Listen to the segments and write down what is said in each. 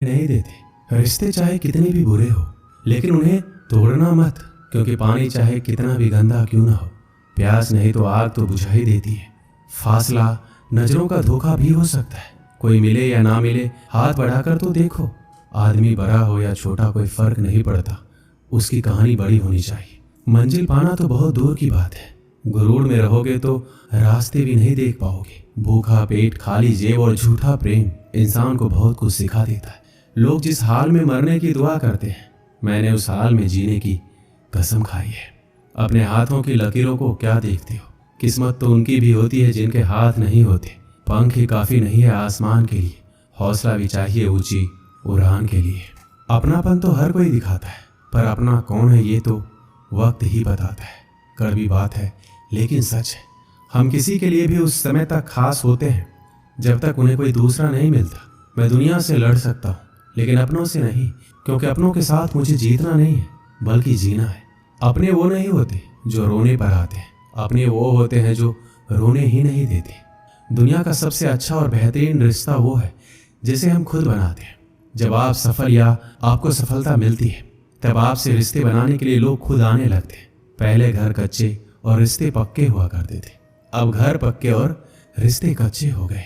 नहीं देते। रिश्ते चाहे कितने भी बुरे हो, लेकिन उन्हें तोड़ना मत, क्योंकि पानी चाहे कितना भी गंदा क्यों ना हो, प्यास नहीं तो आग तो बुझा ही देती है। फासला नजरों का धोखा भी हो सकता है। कोई मिले या ना मिले, हाथ बढ़ाकर तो देखो। आदमी बड़ा हो या छोटा कोई फर्क नहीं पड़ता, उसकी कहानी बड़ी होनी चाहिए। मंजिल पाना तो बहुत दूर की बात है, गुरूर में रहोगे तो रास्ते भी नहीं देख पाओगे। भूखा पेट, खाली जेब और झूठा प्रेम इंसान को बहुत कुछ सिखा देता है। लोग जिस हाल में मरने की दुआ करते हैं, मैंने उस हाल में जीने की कसम खाई है। अपने हाथों की लकीरों को क्या देखते हो? किस्मत तो उनकी भी होती है जिनके हाथ नहीं होते। पंख ही काफी नहीं है आसमान के लिए, हौसला भी चाहिए ऊंची उड़ान के लिए। अपनापन तो हर कोई दिखाता है, पर अपना कौन है ये तो वक्त ही बताता है। कड़वी बात है लेकिन सच है, हम किसी के लिए भी उस समय तक खास होते हैं जब तक उन्हें कोई दूसरा नहीं मिलता। मैं दुनिया से लड़ सकता हूँ, लेकिन अपनों से नहीं, क्योंकि अपनों के साथ मुझे जीतना नहीं है बल्कि जीना है। अपने वो नहीं होते जो रोने पर आते हैं, अपने वो होते हैं जो रोने ही नहीं देते। दुनिया का सबसे अच्छा और बेहतरीन रिश्ता वो है जिसे हम खुद बनाते हैं। जब आप सफल या आपको सफलता मिलती है, तब आपसे रिश्ते बनाने के लिए लोग खुद आने लगते हैं। पहले घर कच्चे और रिश्ते पक्के हुआ करते थे, अब घर पक्के और रिश्ते कच्चे हो गए।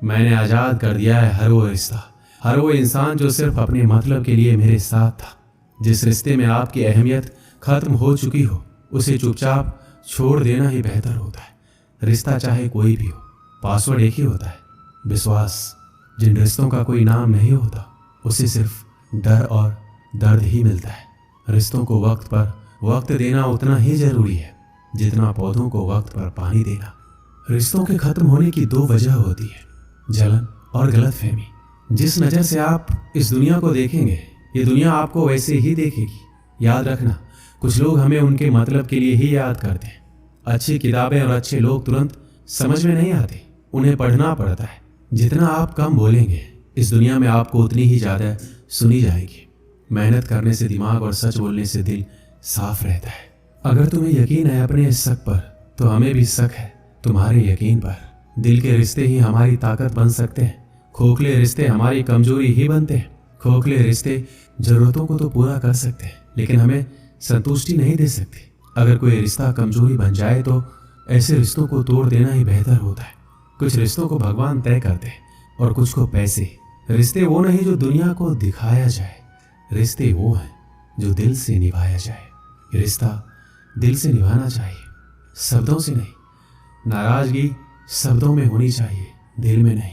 मैंने आजाद कर दिया है हर वो रिश्ता, हर वो इंसान जो सिर्फ अपने मतलब के लिए मेरे साथ था। जिस रिश्ते में आपकी अहमियत खत्म हो चुकी हो, उसे चुपचाप छोड़ देना ही बेहतर होता है। रिश्ता चाहे कोई भी हो, पासवर्ड एक ही होता है, विश्वास। जिन रिश्तों का कोई नाम नहीं होता, उसे सिर्फ डर और दर्द ही मिलता है। रिश्तों को वक्त पर वक्त देना उतना ही जरूरी है जितना पौधों को वक्त पर पानी देना। रिश्तों के खत्म होने की दो वजह होती है, जलन और गलतफहमी। जिस नज़र से आप इस दुनिया को देखेंगे, ये दुनिया आपको वैसे ही देखेगी। याद रखना, कुछ लोग हमें उनके मतलब के लिए ही याद करते हैं। अच्छी किताबें और अच्छे लोग तुरंत समझ में नहीं आते, उन्हें पढ़ना पड़ता है। जितना आप कम बोलेंगे, इस दुनिया में आपको उतनी ही ज़्यादा सुनी जाएगी। मेहनत करने से दिमाग और सच बोलने से दिल साफ रहता है। अगर तुम्हें यकीन है अपने इस शक पर, तो हमें भी शक है तुम्हारे यकीन पर। दिल के रिश्ते ही हमारी ताकत बन सकते हैं, खोखले रिश्ते हमारी कमजोरी ही बनते हैं। खोखले रिश्ते जरूरतों को तो पूरा कर सकते हैं, लेकिन हमें संतुष्टि नहीं दे सकते। अगर कोई रिश्ता कमजोरी बन जाए तो ऐसे रिश्तों को तोड़ देना ही बेहतर होता है। कुछ रिश्तों को भगवान तय करते हैं और कुछ को पैसे। रिश्ते वो नहीं जो दुनिया को दिखाया जाए, रिश्ते वो हैं जो दिल से निभाया जाए। रिश्ता दिल से निभाना चाहिए, शब्दों से नहीं। नाराजगी शब्दों में होनी चाहिए, दिल में नहीं।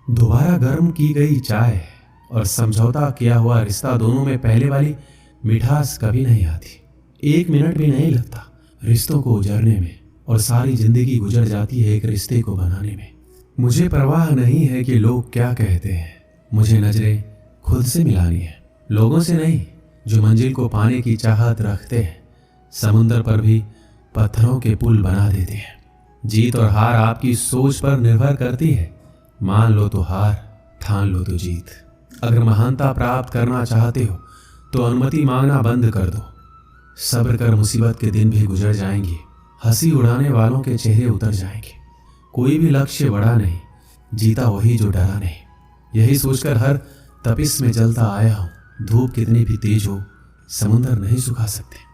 दोबारा गर्म की गई चाय और समझौता किया हुआ रिश्ता, दोनों में पहले वाली मिठास कभी नहीं आती। 1 मिनट भी नहीं लगता रिश्तों को उजड़ने में, और सारी जिंदगी गुजर जाती है एक रिश्ते को बनाने में। मुझे परवाह नहीं है कि लोग क्या कहते हैं, मुझे नजरें खुद से मिलानी है, लोगों से नहीं जो मंजिल को पाने की चाहत रखते हैं। समुंदर पर भी पत्थरों के पुल बना देते हैं। जीत और हार आपकी सोच पर निर्भर करती है। मान लो तो हार, ठान लो तो जीत। अगर महानता प्राप्त करना चाहते हो तो अनुमति मांगना बंद कर दो। सब्र कर, मुसीबत के दिन भी गुजर जाएंगे, हंसी उड़ाने वालों के चेहरे उतर जाएंगे। कोई भी लक्ष्य बड़ा नहीं, जीता वही जो डरा नहीं। यही सोचकर हर तपिश में जलता आया हूँ। धूप कितनी भी तेज हो, समुंदर नहीं सुखा सकते।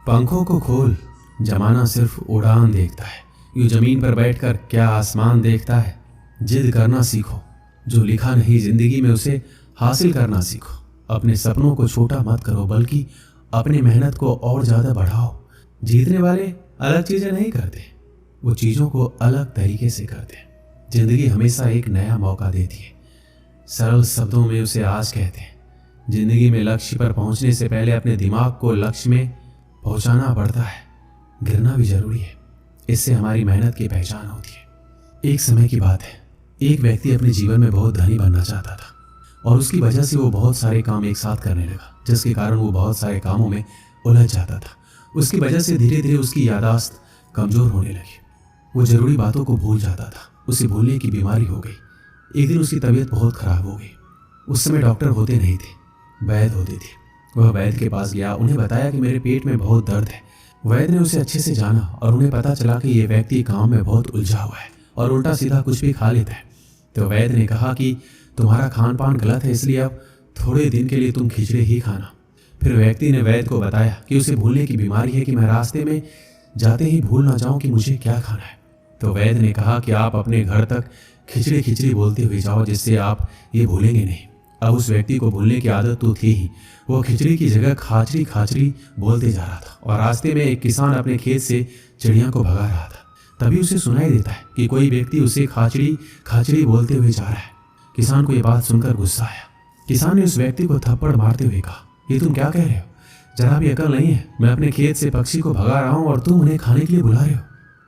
पंखों को खोल, जमाना सिर्फ उड़ान देखता है। यूं जमीन पर बैठकर क्या आसमान देखता है। जिद करना सीखो, जो लिखा नहीं जिंदगी में उसे हासिल करना सीखो। अपने सपनों को छोटा मत करो, बल्कि अपनी मेहनत को और ज्यादा बढ़ाओ। जीतने वाले अलग चीजें नहीं करते, वो चीजों को अलग तरीके से करते हैं। जिंदगी हमेशा एक नया मौका देती है, सरल शब्दों में उसे आज कहते हैं। जिंदगी में लक्ष्य पर पहुंचने से पहले अपने दिमाग को लक्ष्य में पहुंचाना पड़ता है। गिरना भी जरूरी है, इससे हमारी मेहनत की पहचान होती है। एक समय की बात है, एक व्यक्ति अपने जीवन में बहुत धनी बनना चाहता था, और उसकी वजह से वो बहुत सारे काम एक साथ करने लगा, जिसके कारण वो बहुत सारे कामों में उलझ जाता था। उसकी वजह से धीरे धीरे उसकी याददाश्त कमजोर होने लगी। वो जरूरी बातों को भूल जाता था, उसे भूलने की बीमारी हो गई। एक दिन उसकी तबीयत बहुत खराब हो गई। उस समय डॉक्टर होते नहीं थे, वैद्य होते थे। वह वैद्य के पास गया, उन्हें बताया कि मेरे पेट में बहुत दर्द है। वैद्य ने उसे अच्छे से जाना और उन्हें पता चला कि ये व्यक्ति काम में बहुत उलझा हुआ है और उल्टा सीधा कुछ भी खा लेता है। तो वैद्य ने कहा कि तुम्हारा खान पान गलत है, इसलिए अब थोड़े दिन के लिए तुम खिचड़ी ही खाना। फिर व्यक्ति ने वैद्य को बताया कि उसे भूलने की बीमारी है कि मैं रास्ते में जाते ही भूल ना जाऊं कि मुझे क्या खाना है। तो वैद्य ने कहा कि आप अपने घर तक खिचड़ी खिचड़ी बोलते हुए जाओ, जिससे आप ये भूलेंगे नहीं। अब उस व्यक्ति को भूलने की आदत तो थी ही, वो खिचड़ी की जगह खाचरी खाचरी बोलते जा रहा था। और रास्ते में एक किसान अपने खेत से चिड़िया को भगा रहा था। तभी उसे सुनाई देता है कि कोई व्यक्ति उसे खाचड़ी खाचड़ी बोलते हुए जा रहा है। किसान को ये बात सुनकर गुस्सा आया। किसान ने उस व्यक्ति को थप्पड़ मारते हुए कहा, ये तुम क्या कह रहे हो? जरा भी अकल नहीं है। मैं अपने खेत से पक्षी को भगा रहा हूँ और तुम उन्हें खाने के लिए बुला रहे हो।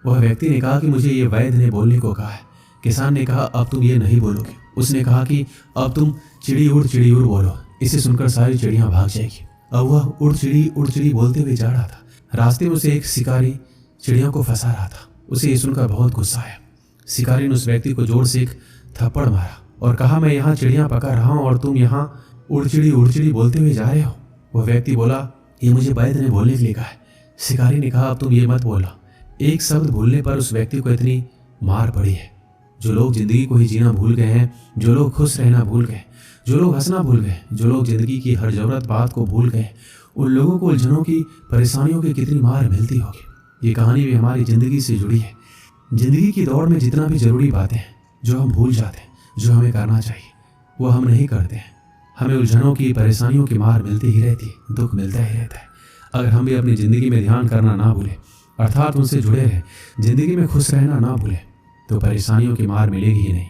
वह व्यक्ति ने कहा कि मुझे ये वैद्य ने बोलने को कहा है। किसान ने कहा, अब तुम ये नहीं बोलोगे। उसने कहा कि अब तुम चिड़ी उड़ बोलो। इसे सुनकर सारी चिड़ियां भाग जाएगी। अब वह उड़ चिड़ी बोलते हुए जा रहा था। रास्ते में उसे एक शिकारी चिड़ियों को फंसा रहा था। उसे ये सुनकर बहुत गुस्सा आया। शिकारी ने उस व्यक्ति को जोर से एक थप्पड़ मारा और कहा, मैं यहाँ चिड़ियां पका रहा हूँ और तुम यहाँ उड़ चिड़ी बोलते हुए जा रहे हो। वह व्यक्ति बोला, ये मुझे वैद्य ने बोलने के लिए कहा है। शिकारी ने कहा, अब तुम ये मत बोलना। एक शब्द भूलने पर उस व्यक्ति को इतनी मार पड़ी है। जो लोग जिंदगी को ही जीना भूल गए हैं, जो लोग खुश रहना भूल गए, जो लोग हंसना भूल गए, जो लोग जिंदगी की हर जरूरत बात को भूल गए, उन लोगों को उलझनों की परेशानियों की कितनी मार मिलती होगी। ये कहानी भी हमारी जिंदगी से जुड़ी है। जिंदगी की दौड़ में जितना भी जरूरी बातें हैं जो हम भूल जाते हैं, जो हमें करना चाहिए, वो हम नहीं करते हैं। हमें उलझनों की परेशानियों की मार मिलती ही रहती है, दुख मिलता ही रहता है। अगर हम भी अपनी ज़िंदगी में ध्यान करना ना भूलें, अर्थात उनसे जुड़े रहें, ज़िंदगी में खुश रहना ना भूलें, तो परेशानियों की मार मिलेगी ही नहीं।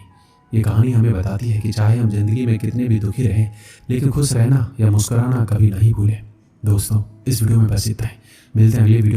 ये कहानी हमें बताती है कि चाहे हम जिंदगी में कितने भी दुखी रहें, लेकिन खुश रहना या मुस्कुराना कभी नहीं भूलें। दोस्तों, इस वीडियो में बस इतना ही। मिलते हैं अगले वीडियो में।